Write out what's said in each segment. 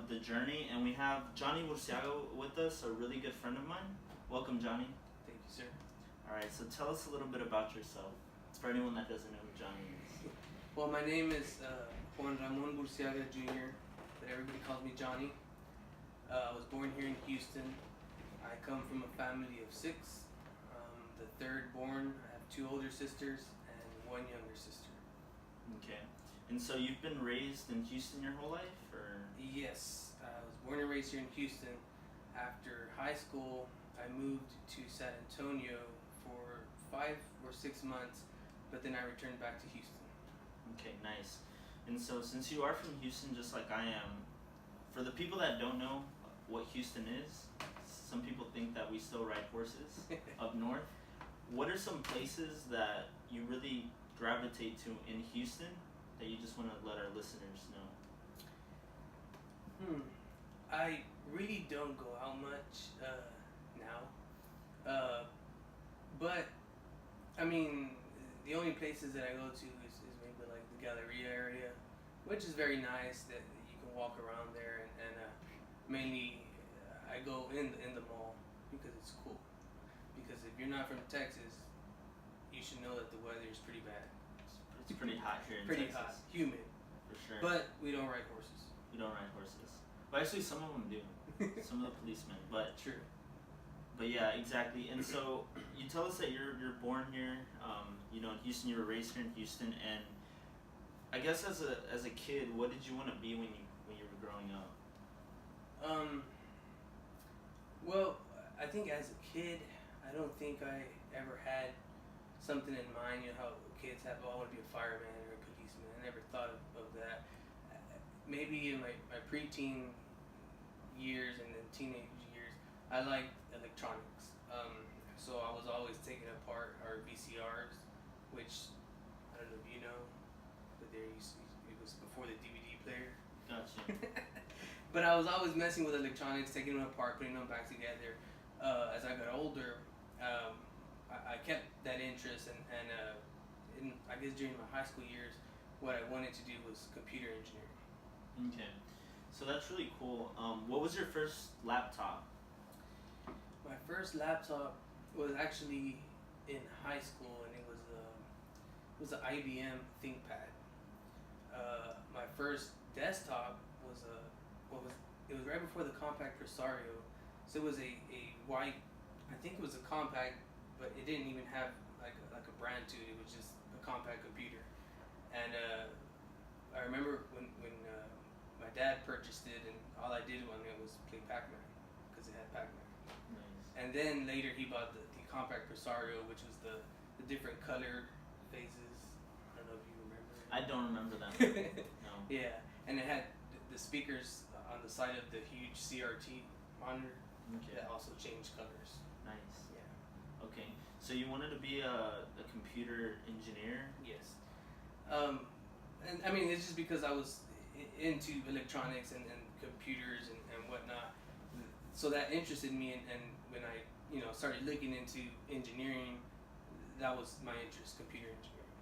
of the journey, and we have Johnny Murciago with us, a really good friend of mine. Welcome, Johnny. Thank you, sir. All right, so tell us a little bit about yourself. It's for anyone that doesn't know who Johnny is. Well, my name is Juan Ramon Burciaga Jr., but everybody calls me Johnny. I was born here in Houston. I come from a family of 6. The third born. I have 2 older sisters and 1 younger sister. Okay. And so you've been raised in Houston your whole life, or? Yes, I was born and raised here in Houston. After high school, I moved to San Antonio for 5 or 6 months, but then I returned back to Houston. Okay, nice. And so since you are from Houston, just like I am, for the people that don't know what Houston is, some people think that we still ride horses up north. What are some places that you really gravitate to in Houston that you just want to let our listeners know? I really don't go out much now. But, I mean, the only places that I go to is maybe like the Galleria area, which is very nice that you can walk around there, and mainly I go in the mall because it's cool. Because if you're not from Texas, you should know that the weather is pretty bad. It's pretty hot here in pretty Texas. Hot, humid. For sure. But we don't ride horses. We don't ride horses. Well, actually, some of them do. Some of the policemen, but True. But yeah, exactly. And so you tell us that you're born here, in Houston. You were raised here in Houston, and I guess as a kid, what did you want to be when you were growing up? Well, I think as a kid, I don't think I ever had something in mind. You know how kids have, I want to be a fireman or a policeman. I never thought of that. Maybe in my preteen years and then teenage years, I liked electronics. So I was always taking apart our VCRs, which I don't know if you know, but it was before the DVD player. Gotcha. But I was always messing with electronics, taking them apart, putting them back together. As I got older, I kept that interest, and I guess during my high school years, what I wanted to do was computer engineering. Okay, so that's really cool. What was your first laptop? My first laptop was actually in high school, and it was an IBM ThinkPad. My first desktop was it was right before the Compaq Presario, so it was a white. I think it was a compact, but it didn't even have like a brand to it. It was just a compact computer, and I remember when my dad purchased it, and all I did on it was play Pac-Man because it had Pac-Man. Nice. And then later he bought the Compaq Presario, which was the different colored phases. I don't know if you remember. I don't remember that. No. Yeah, and it had the speakers on the side of the huge CRT monitor that also changed colors. Nice. Yeah. Okay, so you wanted to be a computer engineer? Yes. And I mean, it's just because I was into electronics and computers and whatnot. So that interested me, and when I started looking into engineering, that was my interest, computer engineering.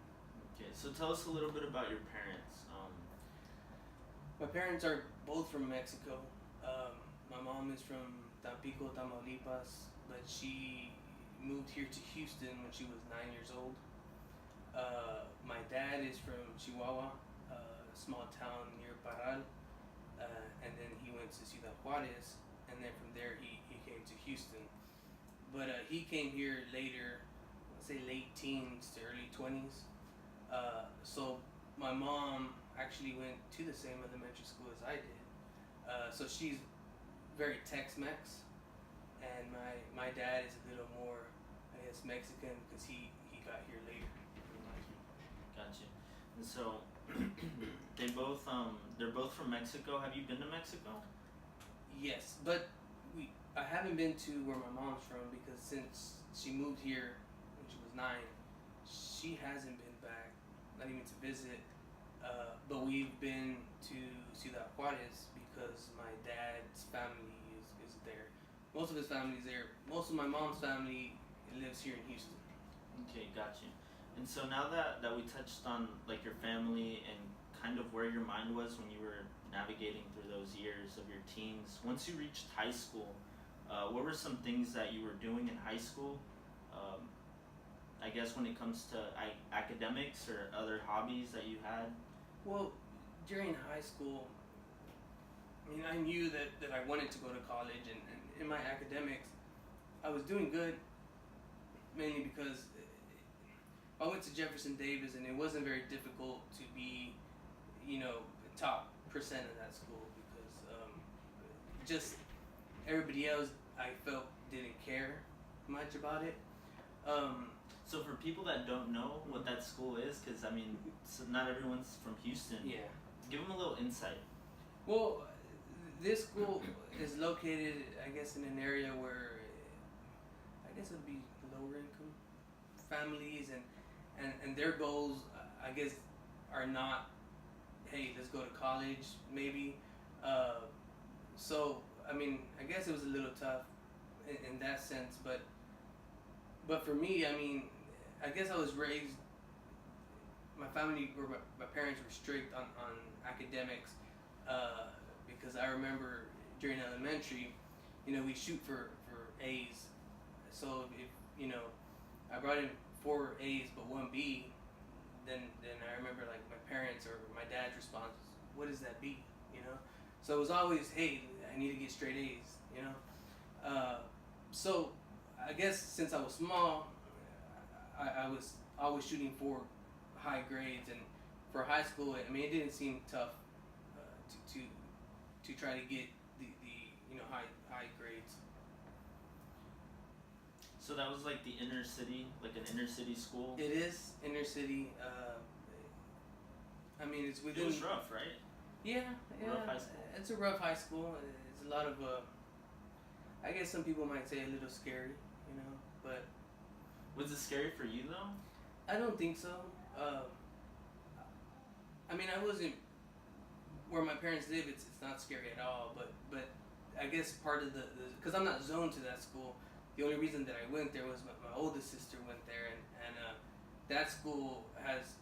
Okay, so tell us a little bit about your parents. My parents are both from Mexico. My mom is from Tampico, Tamaulipas, but she moved here to Houston when she was 9 years old. My dad is from Chihuahua, a small town near Parral, and then he went to Ciudad Juarez, and then from there he came to Houston. But he came here later, let's say late teens to early 20s. So my mom actually went to the same elementary school as I did. So she's very Tex-Mex, and my dad is a little more, I guess, Mexican because he got here later. Gotcha. And so they're both from Mexico. Have you been to Mexico? Yes, but I haven't been to where my mom's from because since she moved here when she was 9, she hasn't been back, not even to visit. But we've been to Ciudad Juarez because my dad's family is there. Most of his family's there. Most of my mom's family lives here in Houston. Okay, gotcha. And so now that we touched on like your family and kind of where your mind was when you were navigating through those years of your teens. Once you reached high school, what were some things that you were doing in high school? Um, I guess when it comes to academics or other hobbies that you had. Well, during high school, I mean, I knew that I wanted to go to college, and in my academics, I was doing good, mainly because I went to Jefferson Davis, and it wasn't very difficult to be, top percent of that school because just everybody else I felt didn't care much about it. So for people that don't know what that school is, because I mean, so not everyone's from Houston. Yeah. Give them a little insight. Well, this school is located, I guess, in an area where I guess it would be lower income families, and their goals, I guess, are not, hey, let's go to college, maybe. So, I mean, I guess it was a little tough in that sense, but for me, I mean, I guess I was raised, my family, or my parents were strict on academics, because I remember during elementary, we shoot for A's. So if I brought in 4 A's but 1 B, then I remember like my parents or my dad's response was, "What is that B?" So it was always, "Hey, I need to get straight A's." So I guess since I was small, I was always shooting for high grades, and for high school, I mean, it didn't seem tough to try to get the high grades. So that was like the inner city, like an inner city school. It is inner city. I mean, it's within. It was rough, right? Yeah. Rough high school. It's a rough high school. It's a lot of. I guess some people might say a little scary, but. Was it scary for you though? I don't think so. I mean, I wasn't where my parents live. It's not scary at all. But I guess part of the because I'm not zoned to that school. The only reason that I went there was my oldest sister went there, and that school has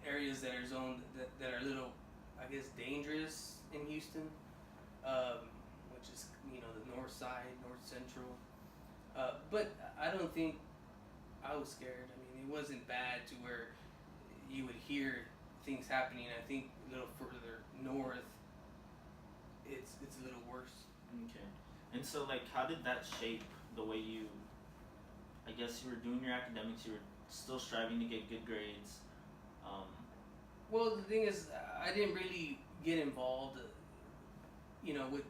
areas that are zoned that are a little, I guess, dangerous in Houston, which is the north side, north central. But I don't think I was scared. I mean, it wasn't bad to where you would hear things happening. I think a little further north, it's a little worse. Okay. And so, like, how did that shape the way you, I guess you were doing your academics, you were still striving to get good grades? Well, the thing is, I didn't really get involved, with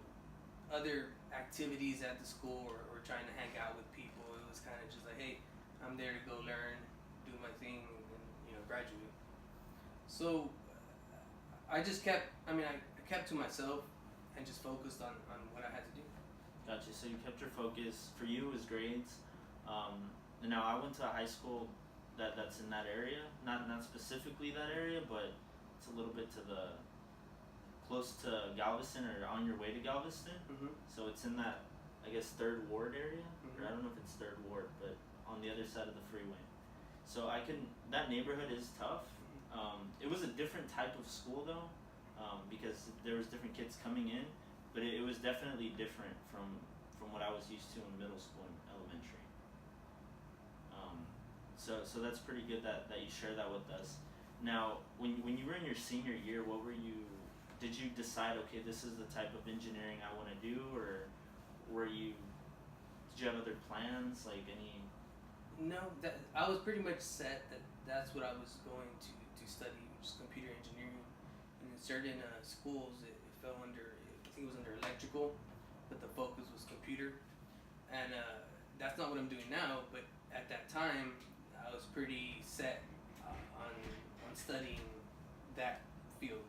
other activities at the school or trying to hang out with people. It was kind of just like, hey, I'm there to go learn, do my thing, and graduate. So I just kept, I kept to myself and just focused on what I had to do. Gotcha. So you kept your focus. For you, it was grades. And now I went to a high school that's in that area, not specifically that area, but it's a little bit close to Galveston or on your way to Galveston. Mm-hmm. So it's in that, I guess, 3rd Ward area, Mm-hmm. or I don't know if it's 3rd Ward, but on the other side of the freeway. So that neighborhood is tough. It was a different type of school though, because there was different kids coming in, but it was definitely different from what I was used to in middle school and elementary. So that's pretty good that you share that with us. Now, when you were in your senior year, did you decide, okay, this is the type of engineering I want to do, or did you have other plans, like any? No, I was pretty much set that that's what I was going to study, which is computer engineering. And in certain schools, it fell under, I think it was under electrical, but the focus was computer. And that's not what I'm doing now, but at that time, I was pretty set on studying that field.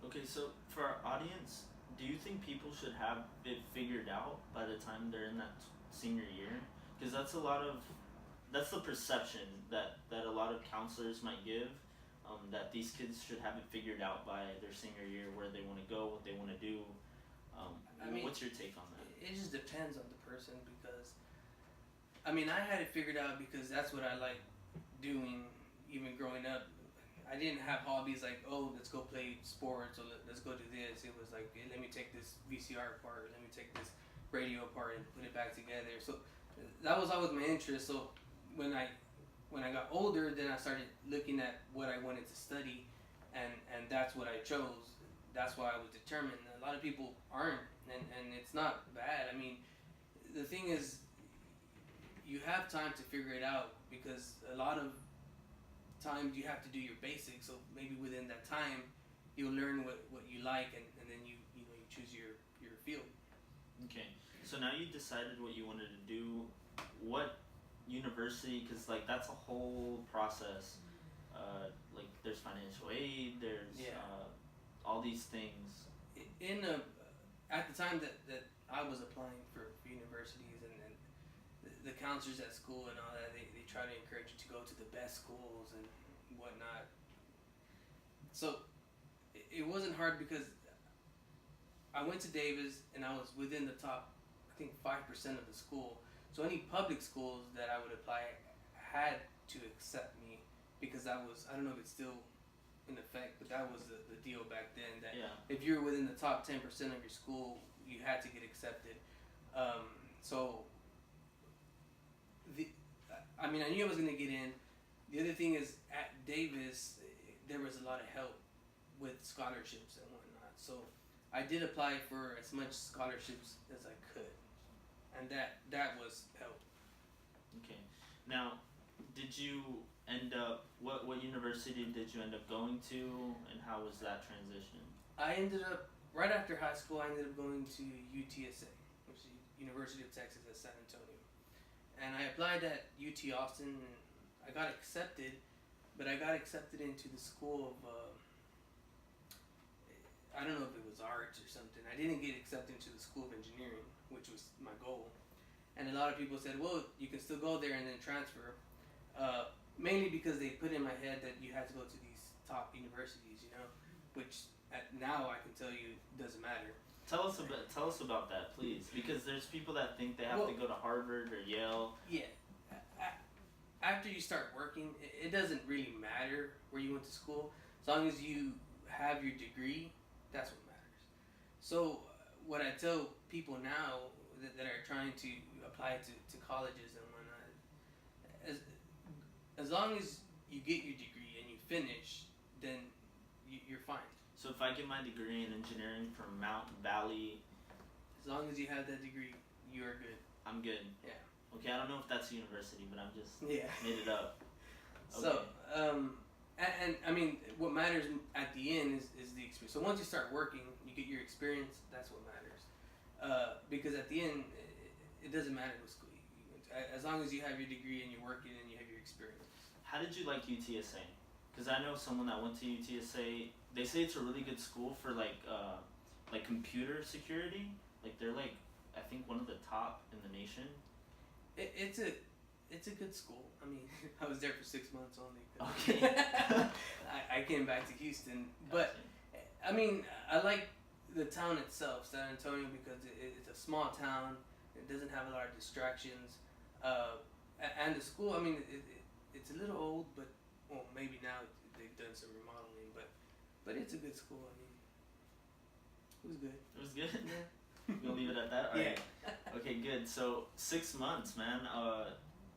Okay, so for our audience, do you think people should have it figured out by the time they're in that senior year? Because that's the perception that a lot of counselors might give, that these kids should have it figured out by their senior year, where they want to go, what they want to do. What's your take on that? It just depends on the person, because I had it figured out because that's what I like doing. Even growing up, I didn't have hobbies like, oh, let's go play sports or let's go do this. It was like, hey, let me take this VCR apart, let me take this radio apart and put it back together. So that was always my interest. So when I got older, then I started looking at what I wanted to study, and that's what I chose. That's why I was determined. A lot of people aren't, and it's not bad. I mean, the thing is, you have time to figure it out, because a lot of times you have to do your basics. So maybe within that time, you'll learn what you like, and then you choose your field. Okay, so now you decided what you wanted to do. What university? Because like that's a whole process. Like there's financial aid. There's all these things. At the time that I was applying for universities, and the counselors at school and all that, they try to encourage you to go to the best schools and whatnot. So it wasn't hard, because I went to Davis and I was within the top, I think 5% of the school. So any public schools that I would apply had to accept me, because I don't know if it's still in effect, but that was the deal back then, that if you were within the top 10% of your school, you had to get accepted. So I knew I was going to get in. The other thing is, at Davis, there was a lot of help with scholarships and whatnot. So I did apply for as much scholarships as I could, and that was help. Okay. Now, did you end up, what university did you end up going to, and how was that transition? I ended up, right after high school, I ended up going to UTSA, which is University of Texas at San Antonio. And I applied at UT Austin, and I got accepted, but I got accepted into the school of, I don't know if it was arts or something. I didn't get accepted into the school of engineering, which was my goal. And a lot of people said, well, you can still go there and then transfer. Mainly because they put in my head that you had to go to these top universities, which now I can tell you doesn't matter. Tell us about that, please, because there's people that think they have to go to Harvard or Yale. Yeah. After you start working, it doesn't really matter where you went to school. As long as you have your degree, that's what matters. So what I tell people now that are trying to apply to colleges and whatnot, as long as you get your degree and you finish, then you're fine. So if I get my degree in engineering from Mountain Valley, as long as you have that degree, you're good. I'm good. Yeah. Okay, I don't know if that's a university, but I'm just made it up. Okay. So, and I mean, what matters at the end is the experience. So once you start working, you get your experience. That's what matters. Because at the end, it doesn't matter what school you went to. As long as you have your degree and you're working and you have your experience. How did you like UTSA? Because I know someone that went to UTSA. They say it's a really good school for like computer security. Like they're like, I think one of the top in the nation. It's a good school. I mean, I was there for 6 months only. Okay. I came back to Houston, but I mean, I like the town itself, San Antonio, because it's a small town. It doesn't have a lot of distractions, and the school. I mean, it's a little old, but well, maybe now they've done some remodeling, but it's a good school. I mean, it was good. It was good? Yeah. You'll leave it at that? All Yeah. right. Okay, good. So 6 months, man.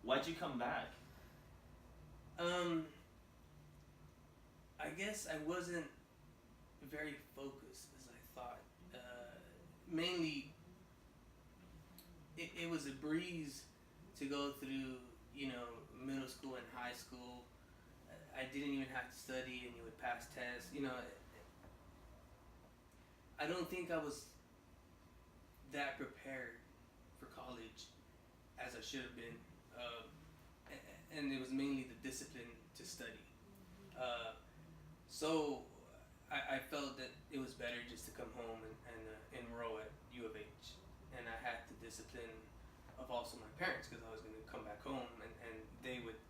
Why'd you come back? I guess I wasn't very focused as I thought. Mainly, it was a breeze to go through, middle school and high school. I didn't even have to study, and you would pass tests. I don't think I was that prepared for college as I should have been, and it was mainly the discipline to study. So I felt that it was better just to come home and enroll at U of H, and I had the discipline of also my parents, because I was going to come back home, and they would,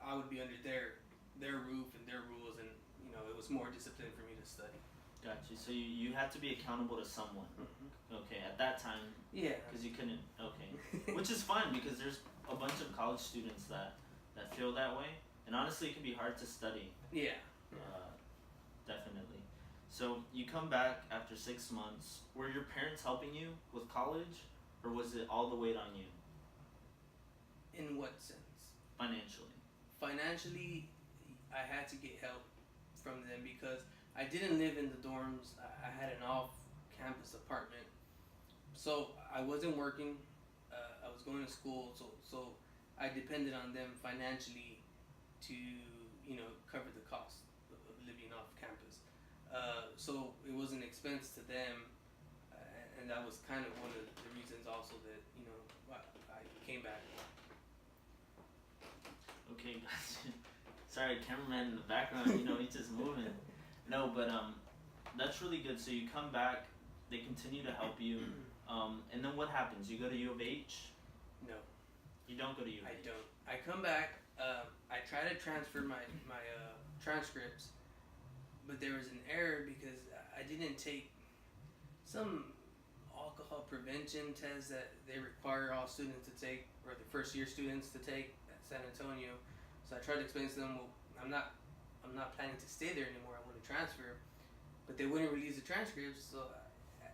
I would be under their roof and their rules, and it was more discipline for me to study. Gotcha. So you had to be accountable to someone. Mm-hmm. Okay, at that time. Yeah. Because you couldn't. Okay. Which is fine, because there's a bunch of college students that feel that way. and honestly, it can be hard to study. Yeah. Definitely. So you come back after 6 months. Were your parents helping you with college, or was it all the weight on you In what sense? financially? Financially, I had to get help from them because I didn't live in the dorms. I had an off-campus apartment, so I wasn't working. I was going to school, so I depended on them financially to cover the cost of living off campus. So it was an expense to them, and that was kind of one of the reasons also that I came back. Okay, gotcha. Sorry, cameraman in the background. He's just moving. No, but that's really good. So you come back. They continue to help you. And then what happens? You go to U of H? No, You don't go to U of I H. don't. I come back. I try to transfer my transcripts, but there was an error because I didn't take some alcohol prevention test that they require all students to take, or the first year students to take at San Antonio. So I tried to explain to them, well, I'm not planning to stay there anymore. I want to transfer, but they wouldn't release the transcripts. So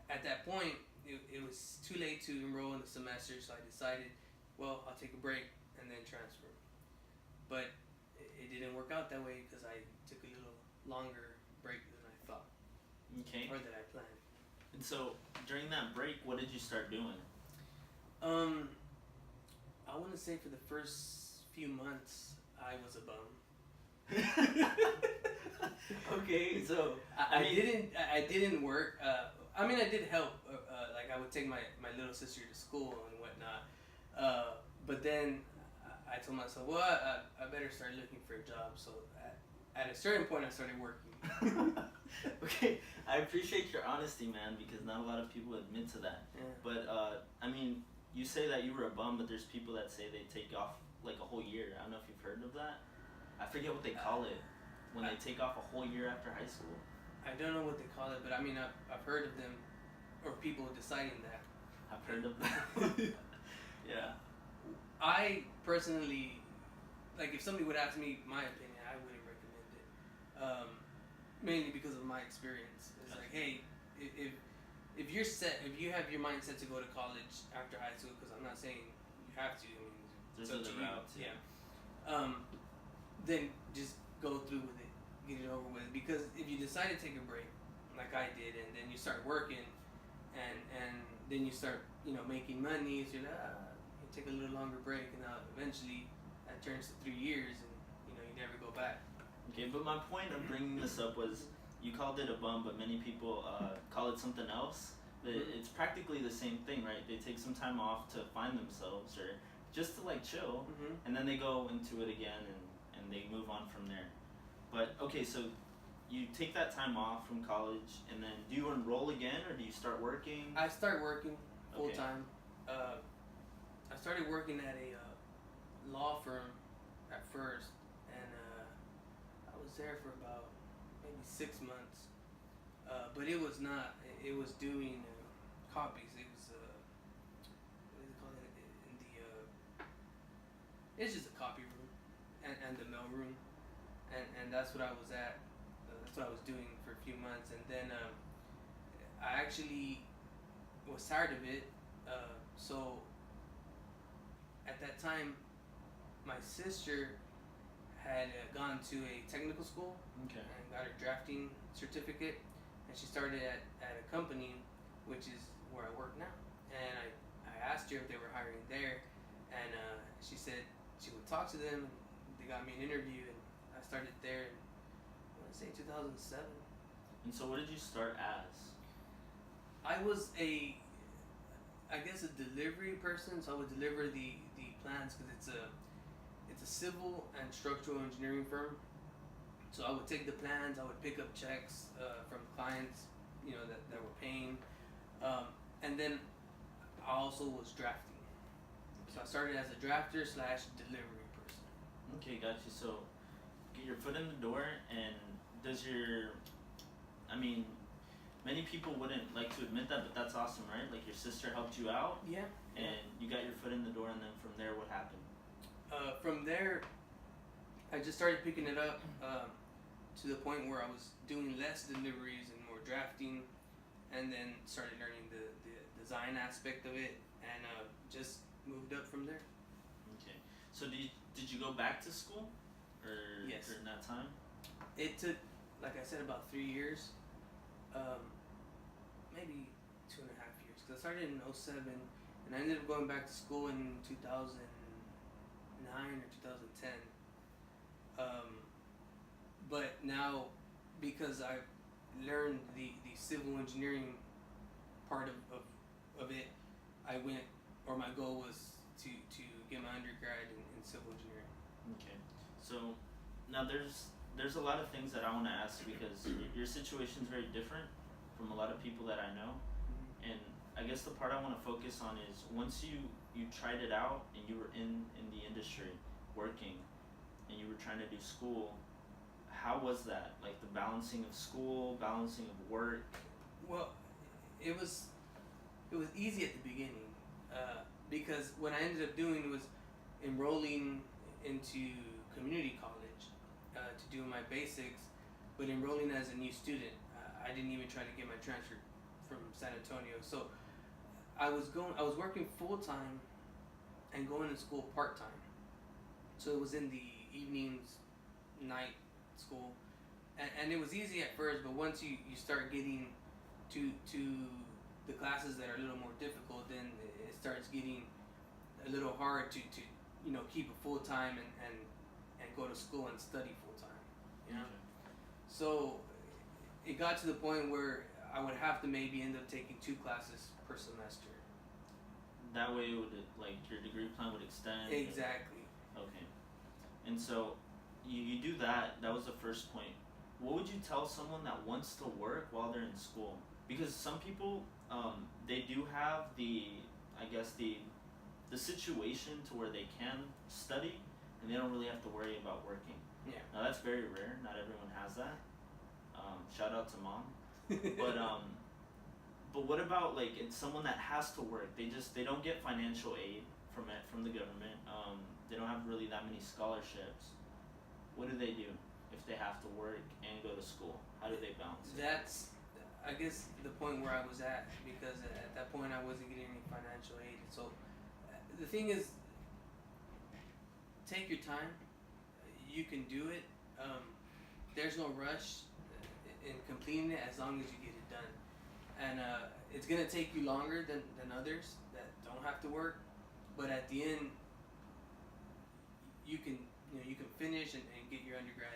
at that point, it was too late to enroll in the semester. So I decided, well, I'll take a break and then transfer. But it didn't work out that way because I took a little longer break than I thought, Okay. or that I planned. And so during that break, what did you start doing? I want to say for the first few months, I was a bum. Okay, so I didn't work. I did help. Like I would take my little sister to school and whatnot. But then I told myself, well, I better start looking for a job. So at a certain point, I started working. Okay, I appreciate your honesty, man, because not a lot of people admit to that. Yeah. But you say that you were a bum, but there's people that say they take off like a whole year. I don't know if you've heard of that. I forget what they call it when they take off a whole year after high school. I don't know what they call it, but I've heard of them, or people deciding that. I've heard of that. Yeah. I personally, like, if somebody would ask me my opinion, I wouldn't recommend it. Mainly because of my experience. It's like, hey, if you're set, if you have your mind set to go to college after high school, because I'm not saying you have to. I mean, There's it's up other to you. routes. Yeah. Then just go through with it, get it over with. Because if you decide to take a break, like I did, and then you start working, and then you start making money, so you take a little longer break, and now eventually that turns to 3 years, and you never go back. Okay, but my point of bringing this up was you called it a bum, but many people call it something else. But it's practically the same thing, right? They take some time off to find themselves or just to like chill, and then they go into it again and they move on from there. But okay, so you take that time off from college, and then do you enroll again or do you start working? I start working full Okay. time. I started working at a law firm at first, and I was there for about maybe 6 months. But it was not. It was doing copies. It was what do they call it in the? It's just a copy room and the mail room, and that's what I was at. That's what I was doing for a few months, and then I actually was tired of it. So at that time, my sister had gone to a technical school Okay. and got her drafting certificate, and she started at a company, which is where I work now. And I asked her if they were hiring there, and she said she would talk to them, and they got me an interview, and I started there in, I want to say 2007. And so what did you start as? I was a delivery person, so I would deliver the plans because it's a civil and structural engineering firm. So I would take the plans, I would pick up checks from clients, that were paying, and then I also was drafting. So I started as a drafter / delivery person. Okay, gotcha. So get your foot in the door, and many people wouldn't like to admit that, but that's awesome, right? Like your sister helped you out, Yeah. and you got your foot in the door, and then from there, what happened? From there, I just started picking it up to the point where I was doing less deliveries and more drafting, and then started learning the design aspect of it, and just moved up from there. Okay. So did you go back to school, or Yes. during that time? It took, like I said, about 3 years, maybe 2.5 years. Cause I started in 2007, and I ended up going back to school in 2009 or 2010. But now, because I've learned the civil engineering part of it, I went, or my goal was to get my undergrad in civil engineering. Okay. So now there's a lot of things that I want to ask because your situation is very different from a lot of people that I know, and I guess the part I want to focus on is once you tried it out and you were in the industry working, and you were trying to do school. How was that? Like the balancing of school, balancing of work. Well, it was easy at the beginning because what I ended up doing was enrolling into community college to do my basics, but enrolling as a new student. I didn't even try to get my transfer from San Antonio, so I was working full time and going to school part time. So it was in the evenings, night school, and it was easy at first, but once you start getting to the classes that are a little more difficult, then it starts getting a little hard to keep it full time and go to school and study full time, you know. So it got to the point where I would have to maybe end up taking 2 classes per semester. That way, it would like your degree plan would extend. Exactly. Okay. And so you do that. That was the first point. What would you tell someone that wants to work while they're in school? Because some people, they do have the situation to where they can study and they don't really have to worry about working. Yeah. Now that's very rare. Not everyone has that. Shout out to mom. But what about like it's someone that has to work? They don't get financial aid from the government. They don't have really that many scholarships. What do they do if they have to work and go to school? How do they balance it? That's, I guess, the point where I was at, because at that point I wasn't getting any financial aid. So the thing is, take your time. You can do it. There's no rush in completing it as long as you get it done. And it's gonna take you longer than others that don't have to work, but at the end, you can finish and get your undergrad,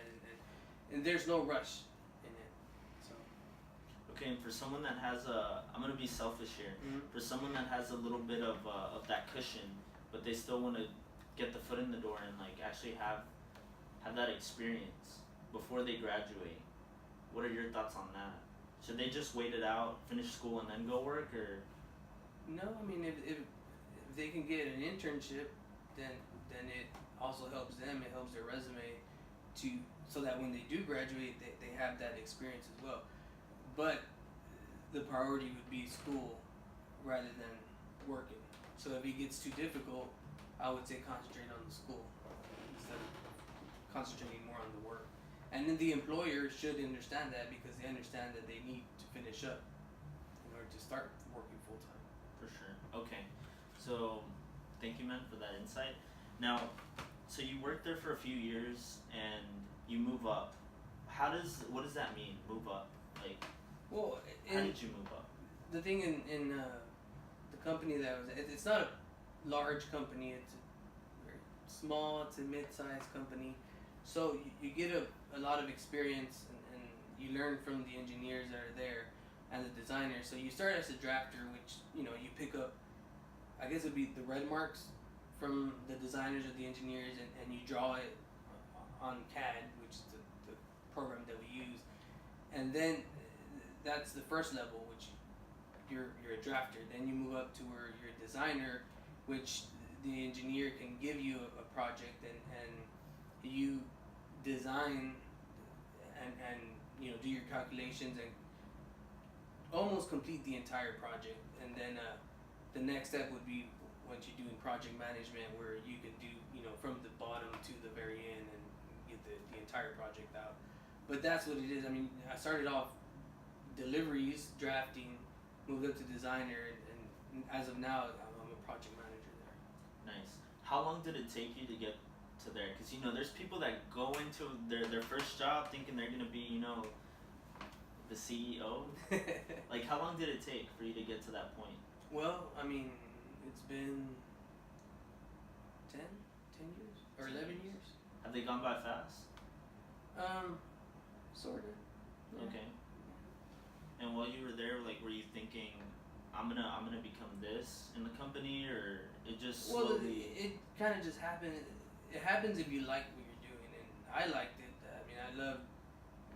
and there's no rush in it. So. Okay, and for someone that has I'm gonna be selfish here. Mm-hmm. For someone that has a little bit of that cushion, but they still want to get the foot in the door and like actually have that experience before they graduate. What are your thoughts on that? Should they just wait it out, finish school, and then go work, or? No, I mean if they can get an internship, then it also helps them. It helps their resume so that when they do graduate, they have that experience as well. But the priority would be school rather than working. So if it gets too difficult, I would say concentrate on the school instead of concentrating more on the work. And then the employer should understand that, because they understand that they need to finish up in order to start working full time. For sure. Okay. So, thank you, man, for that insight. Now, so you worked there for a few years and you move up. What does that mean? Move up? Like, well, how did you move up? The thing in the company that I was at, it's not a large company. It's a very small to mid-sized company. So you get a lot of experience and you learn from the engineers that are there and the designers. So you start as a drafter, which you pick up, I guess it would be the red marks from the designers or the engineers, and you draw it on CAD, which is the program that we use. And then that's the first level, which you're a drafter. Then you move up to where you're a designer, which the engineer can give you a project and you design and do your calculations and almost complete the entire project. And then the next step would be once you're doing project management, where you can do from the bottom to the very end and get the entire project out. But that's what it is. I mean, I started off deliveries, drafting, moved up to designer, and as of now, I'm a project manager there. Nice. How long did it take you to get to there? Because you know, there's people that go into their first job thinking they're gonna be, you know, the CEO. Like, how long did it take for you to get to that point? Well, I mean, it's been 10 years or 10 11 years. years. Have they gone by fast? Sort of. Yeah. Okay. And while you were there, like, were you thinking, I'm gonna become this in the company, or it just Well, slowly? it kind of just happened. It happens if you like what you're doing, and I liked it. I mean, I loved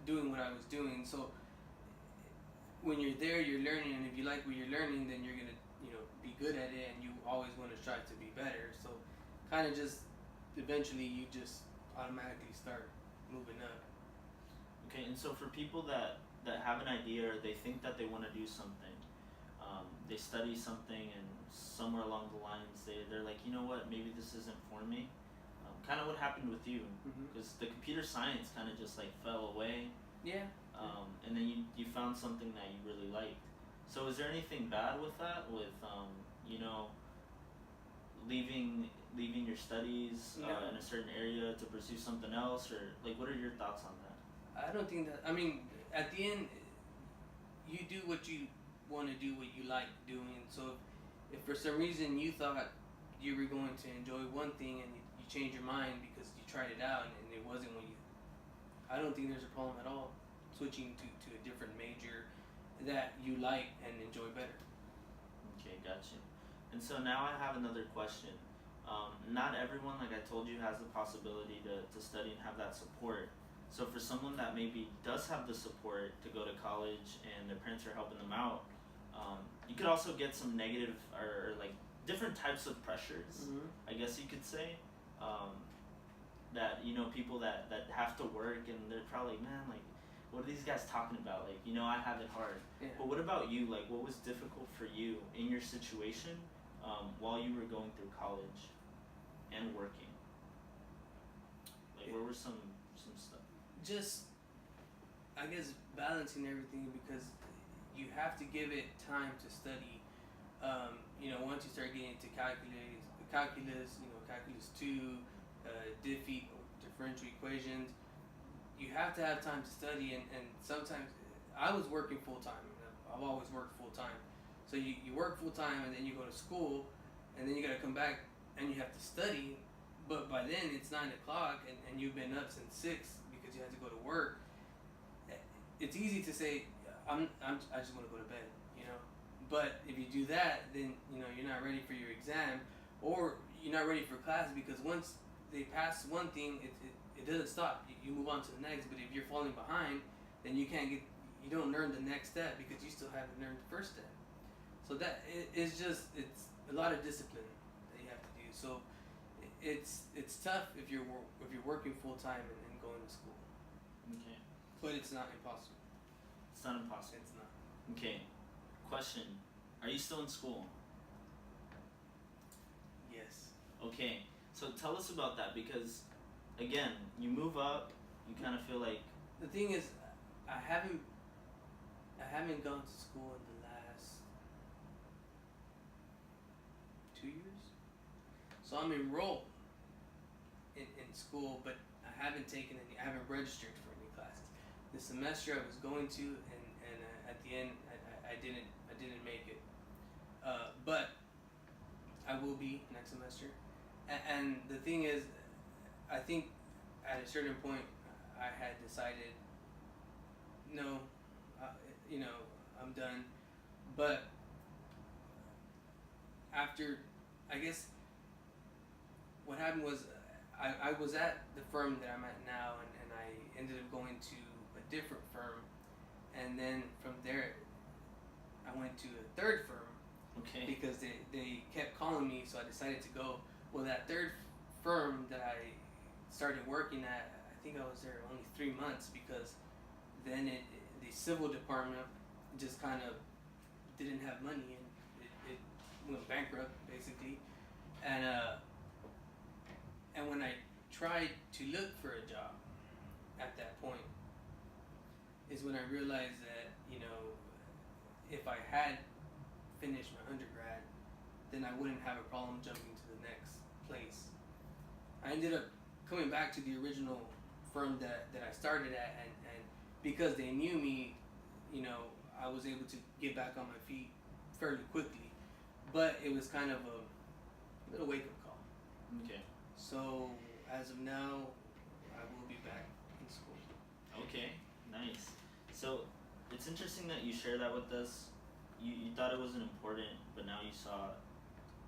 doing what I was doing. So when you're there, you're learning, and if you like what you're learning, then you're gonna, be good at it, and you always want to strive to be better. So kind of just eventually you just automatically start moving up. Okay, and so for people that have an idea or they think that they want to do something, they study something and somewhere along the lines they're like, you know what, maybe this isn't for me. Kind of what happened with you, because the computer science kind of just like fell away, Yeah. and then you found something that you really liked. So is there anything bad with that, with you know, leaving your studies No. in a certain area to pursue something else, or like what are your thoughts on that? I don't think that. I mean, at the end, you do what you want to do, what you like doing. So, if for some reason you thought you were going to enjoy one thing and you change your mind because you tried it out and it wasn't what you, I don't think there's a problem at all switching to a different major that you like and enjoy better. Okay, gotcha. And so now I have another question. Not everyone, like I told you, has the possibility to study and have that support. So for someone that maybe does have the support to go to college and their parents are helping them out, you could also get some negative or like different types of pressures, I guess you could say. That, you know, people that have to work and they're probably, man, like, what are these guys talking about? Like, you know, I have it hard. Yeah. But what about you? Like, what was difficult for you in your situation while you were going through college and working? Like, where were some stuff? Just, I guess, balancing everything, because you have to give it time to study. Once you start getting into calculus, calculus 2, diffy, differential equations, you have to have time to study, and sometimes I was working full time. I've always worked full time. So you work full time and then you go to school, and then you gotta come back and you have to study, but by then it's 9 o'clock and you've been up since 6 because you had to go to work. It's easy to say, I just want to go to bed, But if you do that, then you're not ready for your exam, or you're not ready for class, because once they pass one thing, it doesn't stop. You move on to the next. But if you're falling behind, then you don't learn the next step because you still haven't learned the first step. So it's a lot of discipline that you have to do. So it's tough if you're working full time and going to school. Okay. But it's not impossible. It's not impossible. It's not. Okay. Question. Are you still in school? Yes. Okay. So tell us about that, because, again, you move up, you kind of feel like... The thing is, I haven't gone to school in the last 2 years. So I'm enrolled in school, but I haven't registered for any classes. The semester I was going to, and at the end I didn't make it. But I will be next semester. And the thing is, I think at a certain point I had decided, no, I'm done. But after, I guess, what happened was, I was at the firm that I'm at now, and I ended up going to a different firm, and then from there I went to a third firm. Okay. Because they kept calling me, so I decided to go. Well, that third firm that I started working at, I think I was there only 3 months, because then the civil department just kind of didn't have money, and it went bankrupt basically. And when I tried to look for a job, at that point is when I realized that, if I had finished my undergrad, then I wouldn't have a problem jumping to the next place. I ended up coming back to the original firm that I started at, and because they knew me, I was able to get back on my feet fairly quickly. But it was kind of a little wake-up call. Okay. So, as of now, I will be back in school. Okay, nice. So, it's interesting that you share that with us. You thought it wasn't important, but now you saw,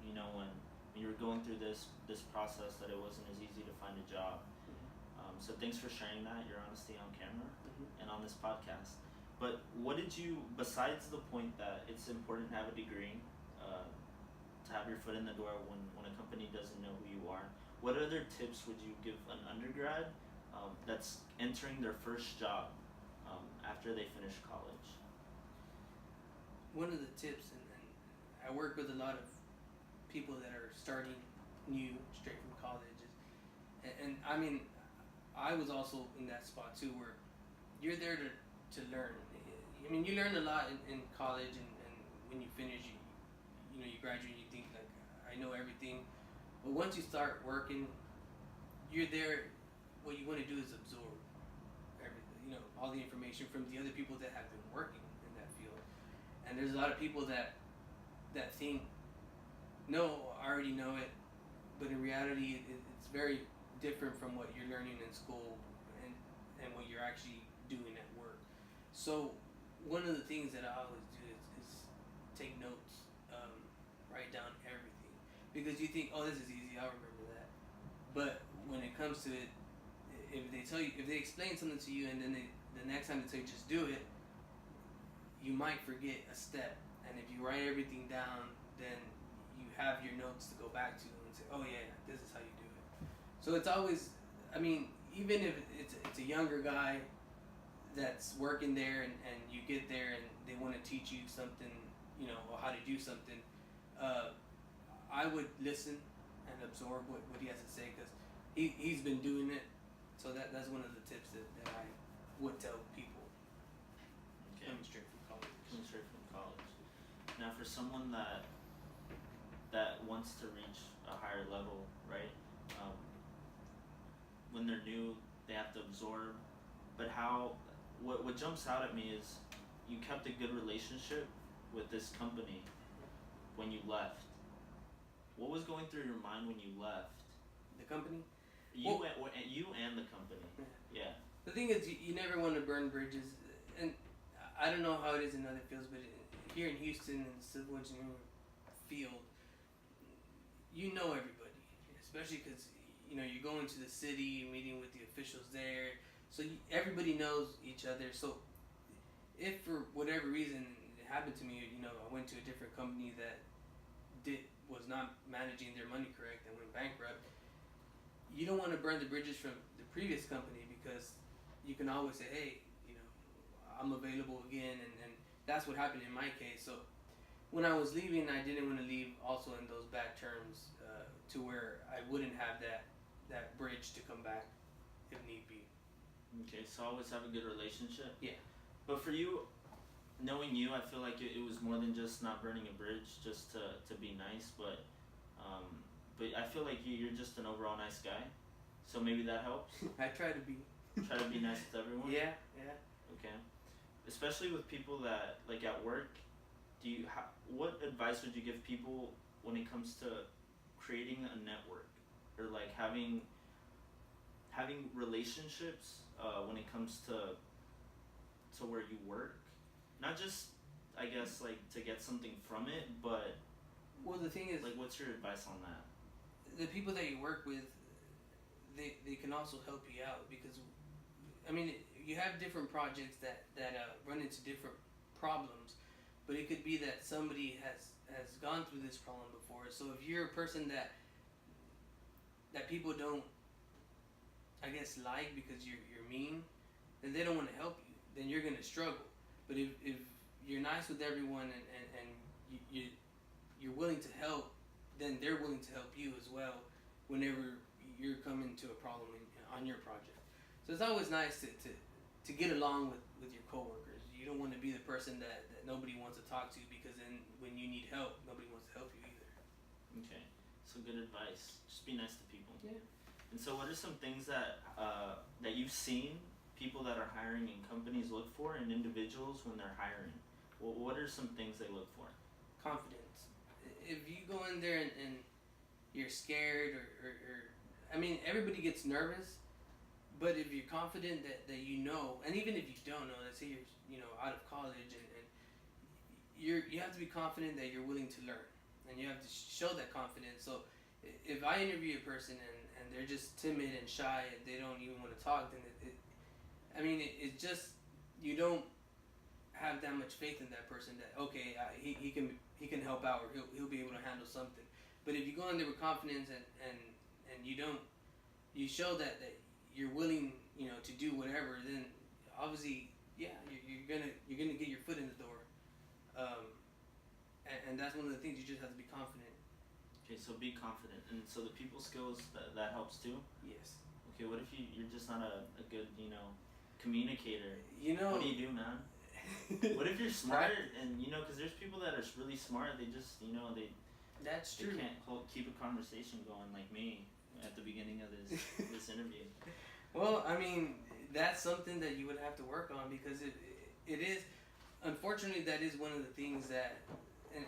when you were going through this process, that it wasn't as easy to find a job. So thanks for sharing that, your honesty on camera and on this podcast. But what did you, besides the point that it's important to have a degree, to have your foot in the door when a company doesn't know who you are, what other tips would you give an undergrad that's entering their first job after they finish college? One of the tips, and I work with a lot of people that are starting new, straight from college, and I mean, I was also in that spot too, where you're there to learn. I mean, you learn a lot in college, and when you finish, you graduate, you think like, I know everything. But once you start working, you're there. What you want to do is absorb everything, all the information from the other people that have been working in that field. And there's a lot of people that think, no, I already know it, but in reality, it's very different from what you're learning in school and what you're actually doing at work. So one of the things that I always do is take notes, write down everything, because you think, oh, this is easy, I'll remember that. But when it comes to it, if they explain something to you, and then the next time they tell you just do it, you might forget a step. And if you write everything down, then you have your notes to go back to and say, oh yeah, this is how you do it. So it's always, I mean, even if it's a younger guy that's working there, and you get there and they want to teach you something, or how to do something, I would listen and absorb what he has to say, because he's been doing it. So that's one of the tips that I would tell people. Okay. Coming straight from college. Now, for someone that wants to reach a higher level, right? When they're new, they have to absorb. But what jumps out at me is you kept a good relationship with this company when you left. What was going through your mind when you left? The company? You and the company. Yeah. The thing is, you never want to burn bridges, and I don't know how it is in other fields, but here in Houston, in the civil engineering field, you know everybody, especially because you're going to the city, meeting with the officials there, so everybody knows each other. So if for whatever reason it happened to me, I went to a different company that was not managing their money correct and went bankrupt, you don't want to burn the bridges from the previous company, because you can always say, hey, I'm available again, and that's what happened in my case. So when I was leaving, I didn't want to leave also in those bad terms, to where I wouldn't have that bridge to come back if need be. Okay, so always have a good relationship. Yeah. But for you, knowing you, I feel like it was more than just not burning a bridge just to be nice, but I feel like you're just an overall nice guy, so maybe that helps. I try to be. Try to be nice with everyone. Yeah. Okay. Especially with people that, like, at work, what advice would you give people when it comes to creating a network, or like having relationships when it comes to where you work? Not just, I guess, like, to get something from it, but well, the thing is, like, what's your advice on that? The people that you work with, they can also help you out, because I mean, you have different projects that run into different problems, but it could be that somebody has gone through this problem before. So if you're a person that people don't, I guess, like, because you're mean, then they don't want to help you. Then you're gonna struggle. But if you're nice with everyone, and you're willing to help, then they're willing to help you as well whenever you're coming to a problem on your project. So it's always nice to get along with your coworkers. You don't want to be the person that nobody wants to talk to, because then when you need help, nobody wants to help you either. Okay, so good advice. Just be nice to people. Yeah. And so, what are some things that that you've seen people that are hiring in companies look for in individuals when they're hiring? Well, what are some things they look for? Confidence. If you go in there and you're scared or I mean, everybody gets nervous, but if you're confident that you know, and even if you don't know, let's say you're out of college and you have to be confident that you're willing to learn, and you have to show that confidence. So if I interview a person and they're just timid and shy and they don't even want to talk, then it's just, you don't have that much faith in that person that okay, he can help out, or he'll be able to handle something. But if you go in there with confidence and you show that you're willing, to do whatever, then obviously, yeah, you're gonna get your foot in the door. And that's one of the things, you just have to be confident. Okay, so be confident, and so the people skills that helps too. Yes. Okay, what if you're just not a good communicator? What do you do, man? What if you're smart and because there's people that are really smart, they just That's they true. can't keep a conversation going like me at the beginning of this interview. Well, I mean, that's something that you would have to work on, because it is, unfortunately, that is one of the things that,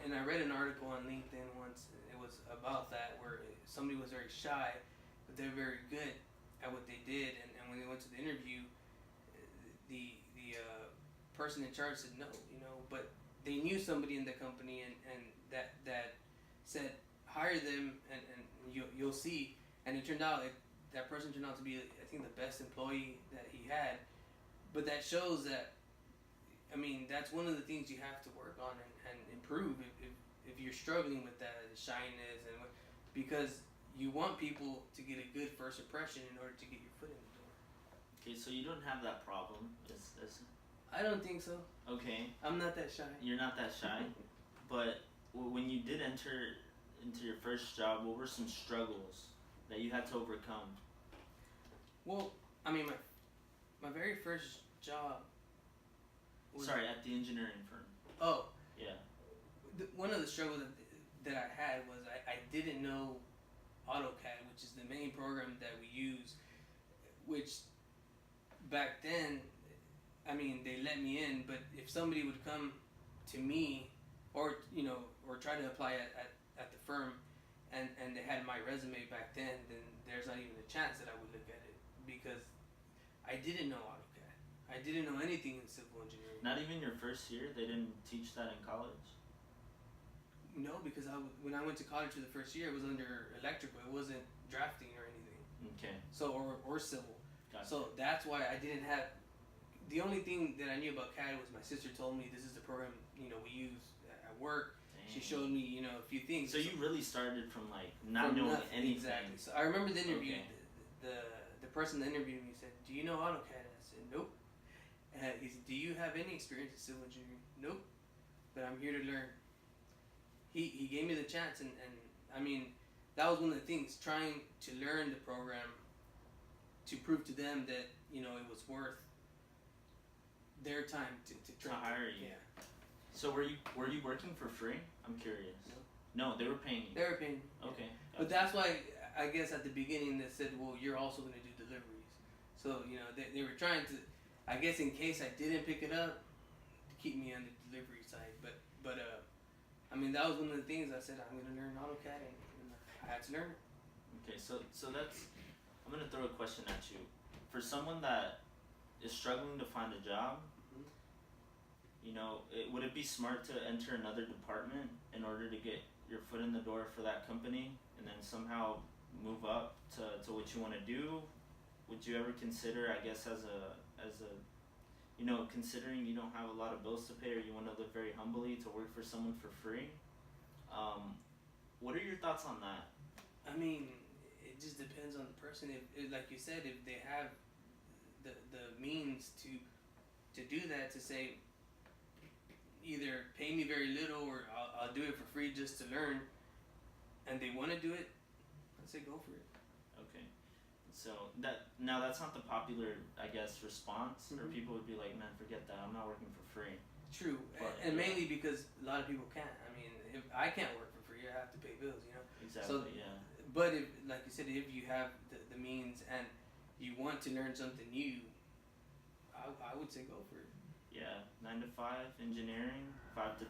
and I read an article on LinkedIn once, it was about that, where somebody was very shy, but they're very good at what they did, and when they went to the interview, the person in charge said no, but they knew somebody in the company, and that said hire them, and you'll see, and it turned out that person turned out to be, I think, the best employee that he had. But that shows that, I mean, that's one of the things you have to work on and improve if you're struggling with that shyness, because you want people to get a good first impression in order to get your foot in the door. Okay, so you don't have that problem. I don't think so. Okay. I'm not that shy. You're not that shy, but when you did enter into your first job, what were some struggles that you had to overcome? Well, I mean, my very first job was... Sorry, at the engineering firm. Oh. Yeah. One of the struggles that I had was I didn't know AutoCAD, which is the main program that we use, which back then, I mean, they let me in, but if somebody would come to me or try to apply at the firm and they had my resume back then there's not even a chance that I would look at it, because I didn't know AutoCAD. I didn't know anything in civil engineering. Not even your first year? They didn't teach that in college? No, because when I went to college for the first year, it was under electrical. It wasn't drafting or anything. Okay. So, or civil. Gotcha. So that's why I didn't have... The only thing that I knew about CAD was my sister told me this is the program, we use at work. Dang. She showed me, a few things. So you really started from not knowing anything. Exactly. So I remember the interview. Okay. The person that interviewed me said, "Do you know AutoCAD?" I said, "Nope." He said, "Do you have any experience in civil engineering?" "Nope, but I'm here to learn." He gave me the chance, and I mean, that was one of the things, trying to learn the program to prove to them that it was worth their time to hire you. Yeah. So were you working for free? I'm curious. No, they were paying you. They were paying me. Okay. Gotcha. But that's why I guess at the beginning they said, well, you're also going to do deliveries. So they were trying to, I guess, in case I didn't pick it up, to keep me on the delivery side. But I mean, that was one of the things I said, I'm going to learn AutoCAD, and I had to learn it. Okay, so that's, I'm going to throw a question at you. For someone that is struggling to find a job, would it be smart to enter another department in order to get your foot in the door for that company, and then somehow move up to what you want to do? Would you ever consider, I guess, as a considering you don't have a lot of bills to pay, or you want to live very humbly, to work for someone for free? What are your thoughts on that? I mean, it just depends on the person. If like you said, if they have the means to do that, to say, either pay me very little or I'll do it for free just to learn, and they want to do it, I'd say go for it. Okay. So that's not the popular, I guess, response, or Mhm. people would be like, man, forget that. I'm not working for free. True, But, and yeah. mainly because a lot of people can't. I mean, if I can't work for free, I have to pay bills, you know. Exactly. Yeah. But if, like you said, if you have the means and you want to learn something new, I would say go for it. Yeah. 9 to 5 engineering, 5 to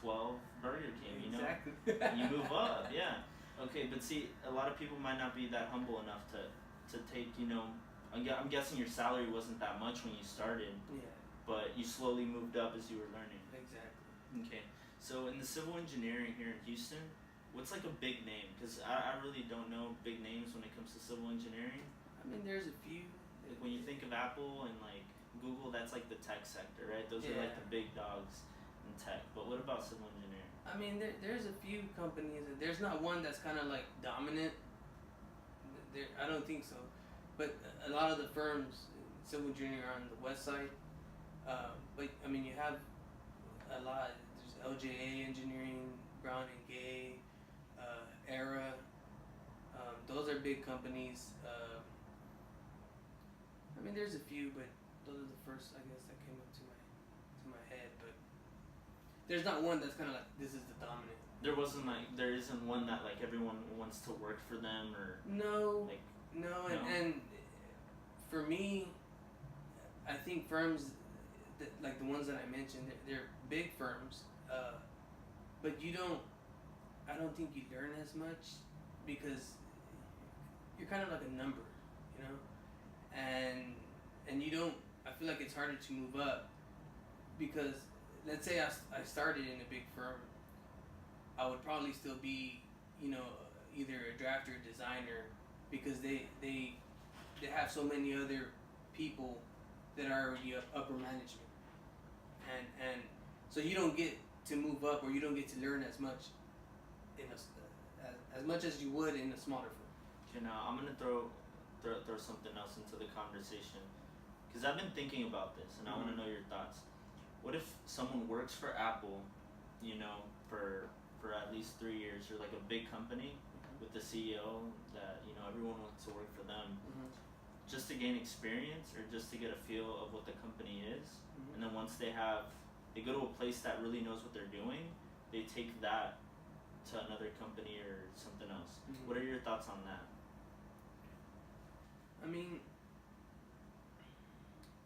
12 Burger King. You know. Exactly. You move up. Yeah. Okay, but see, a lot of people might not be that humble enough to take. I'm guessing your salary wasn't that much when you started, Yeah, but you slowly moved up as you were learning. exactly. Okay. So in the civil engineering here in Houston, what's like a big name? Because I really don't know big names when it comes to civil engineering. I mean, there's a few. Like when you think of Apple and like Google, that's like the tech sector, right? Those are like Yeah. the big dogs in tech. But what about civil engineering? I mean, there's a few companies. There's not one that's kind of like dominant. I don't think so. But a lot of the firms, civil engineering, are on the west side. But I mean, you have a lot. There's LJA Engineering, Brown and Gay, Era. Those are big companies. I mean, there's a few, but those are the first, I guess, that came up to my head. But there's not one that's kind of like this is the dominant. There isn't one that like everyone wants to work for them or No, like. no, No? and for me, I think firms like the ones that I mentioned, they're big firms, but I don't think you learn as much because you're kind of like a number, you know, and you don't. I feel like it's harder to move up because let's say I started in a big firm, I would probably still be, you know, either a drafter or designer because they have so many other people that are already upper management, and so you don't get to move up or you don't get to learn as much as much as you would in a smaller firm. Okay, now I'm gonna throw something else into the conversation because I've been thinking about this and I want to know your thoughts. What if someone works for Apple, you know, for at least 3 years, or like a big company with the CEO that everyone wants to work for them, just to gain experience or just to get a feel of what the company is, and then once they go to a place that really knows what they're doing, they take that to another company or something else. What are your thoughts on that? I mean,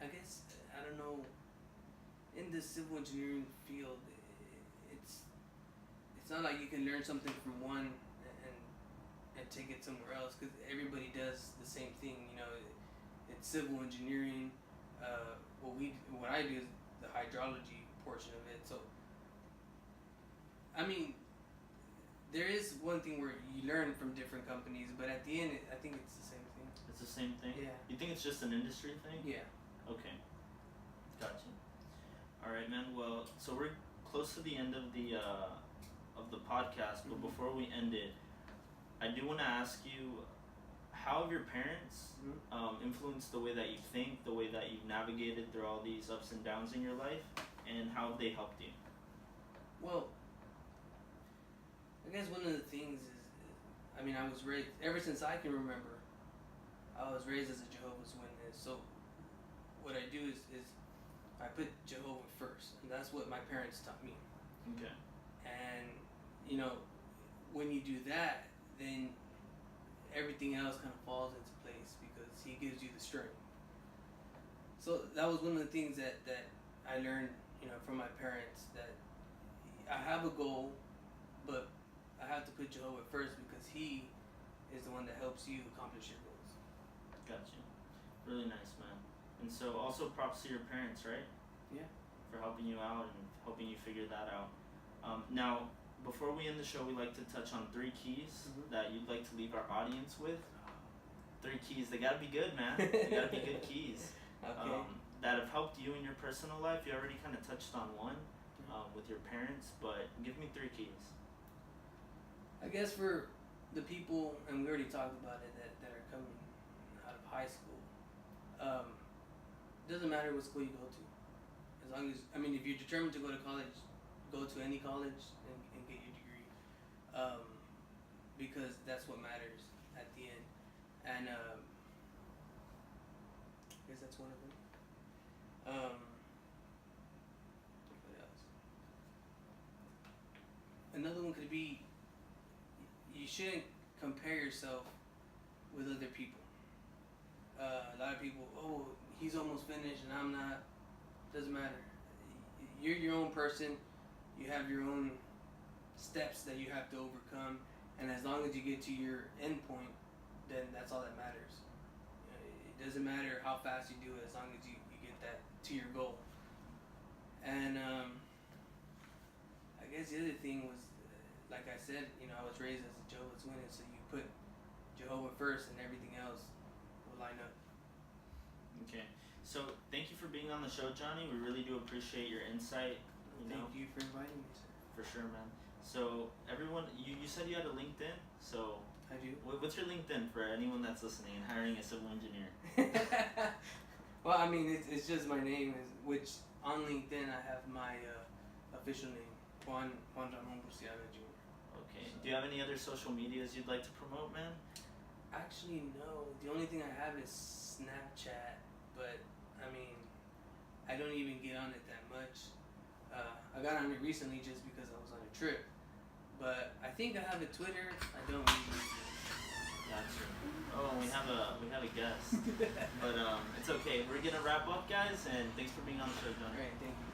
I guess I don't know. In the civil engineering field, it's not like you can learn something from one and take it somewhere else because everybody does the same thing. You know, it's civil engineering. What I do is the hydrology portion of it. So, I mean, there is one thing where you learn from different companies, but at the end, I think it's the same thing. It's the same thing? Yeah. You think it's just an industry thing? Yeah. Okay. Gotcha. Alright, man. Well, so we're close to the end of the podcast, but before we end it, I do want to ask you, how have your parents influenced the way that you think, the way that you've navigated through all these ups and downs in your life, and how have they helped you? Well, I guess one of the things is, I mean, I was raised, ever since I can remember, I was raised as a Jehovah's Witness. So what I do is I put Jehovah first, and that's what my parents taught me. Okay. And, you know, when you do that, then everything else kind of falls into place because he gives you the strength. So that was one of the things that I learned, you know, from my parents, that I have a goal, but I have to put Jehovah first because he is the one that helps you accomplish your goals. Gotcha. Really nice, man. And so also props to your parents, right? Yeah. For helping you out and helping you figure that out. Now, before we end the show, we like to touch on 3 keys that you'd like to leave our audience with. 3 keys. They gotta be good, man. They gotta be good keys. Okay. That have helped you in your personal life. You already kind of touched on one with your parents, but give me 3 keys. I guess for the people, and we already talked about it, that are coming out of high school, it doesn't matter what school you go to. As long as, I mean, if you're determined to go to college, go to any college and get your degree. Because that's what matters at the end. And guess that's one of them. What else? Another one could be you shouldn't compare yourself with other people. A lot of people, oh, he's almost finished and I'm not. Doesn't matter. You're your own person. You have your own steps that you have to overcome, and as long as you get to your end point, then that's all that matters. It doesn't matter how fast you do it, as long as you get that to your goal. And I guess the other thing was, like I said, I was raised as a Jehovah's Witness, so you put Jehovah first, and everything else will line up. Okay. So thank you for being on the show, Johnny. We really do appreciate your insight. Thank you for inviting me, sir. For sure, man. So everyone, you said you had a LinkedIn. So I do. What's your LinkedIn for anyone that's listening and hiring a civil engineer? Well, I mean, it's just my name, which on LinkedIn I have my official name, Juan Ramon Burciaga Jr. Okay. Do you have any other social medias you'd like to promote, man? Actually, no. The only thing I have is Snapchat, but I mean, I don't even get on it that much. I got on it recently just because I was on a trip. But I think I have a Twitter. I don't really use it. Gotcha. Oh, we have a guest. But it's okay. We're gonna wrap up, guys, and thanks for being on the show, Johnny. Alright, thank you.